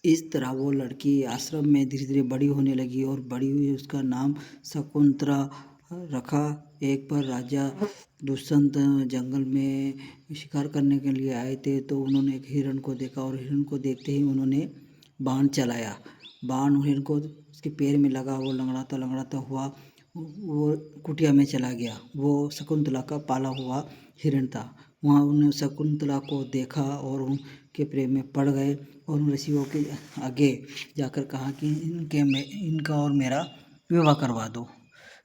इस तरह वो लड़की आश्रम में धीरे धीरे बड़ी होने लगी और बड़ी हुई, उसका नाम शकुंतला रखा। एक बार राजा दुष्यंत जंगल में शिकार करने के लिए आए थे, तो उन्होंने एक हिरण को देखा और हिरण को देखते ही उन्होंने बाण चलाया। बाण हिरण को उसके पैर में लगा, वो लंगड़ाता हुआ वो कुटिया में चला गया। वो शकुंतला का पाला हुआ हिरण था। वहाँ उन्होंने शकुंतला को देखा और उनके प्रेम में पड़ गए और उन ऋषियों के आगे जाकर कहा कि इनका और मेरा विवाह करवा दो।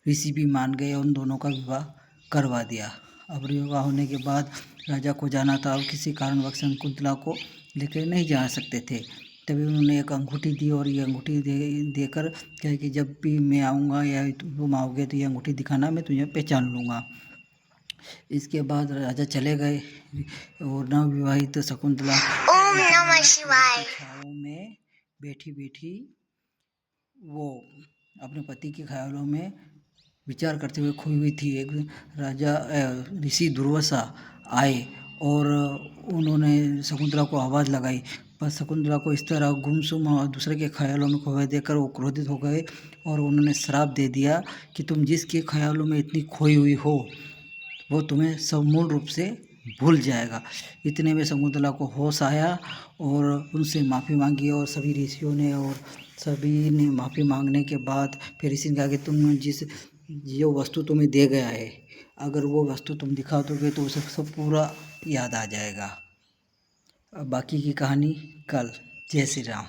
ऋषि भी मान गए और उन दोनों का विवाह करवा दिया। अब विवाह होने के बाद राजा को जाना था और किसी कारणवश शकुंतला को लेकर नहीं जा सकते थे। तभी उन्होंने एक अंगूठी दी और ये अंगूठी देकर कहा कि जब भी मैं आऊँगा या तुम आओगे तो ये अंगूठी दिखाना, मैं तुझे पहचान लूँगा। इसके बाद राजा चले गए और नवविवाहित शकुंतला ओम नमः शिवाय छाँव में बैठी बैठी वो अपने पति के ख्यालों में विचार करते हुए खोई हुई थी। एक राजा ऋषि दुर्वासा आए और उन्होंने शकुंतला को आवाज़ लगाई, पर शकुंतला को इस तरह गुमसुम और दूसरे के ख्यालों में खोए देखकर वो क्रोधित हो गए और उन्होंने श्राप दे दिया कि तुम जिसके ख्यालों में इतनी खोई हुई हो वो तुम्हें समूल रूप से भूल जाएगा। इतने में शकुंतला को होश आया और उनसे माफ़ी मांगी और सभी ऋषियों ने और सभी ने माफ़ी मांगने के बाद फिर ऋषि ने कहा कि तुम जो वस्तु तुम्हें दे गया है, अगर वो वस्तु तुम दिखा दोगे तो उसे सब पूरा याद आ जाएगा। अब बाकी की कहानी कल। जय श्री राम।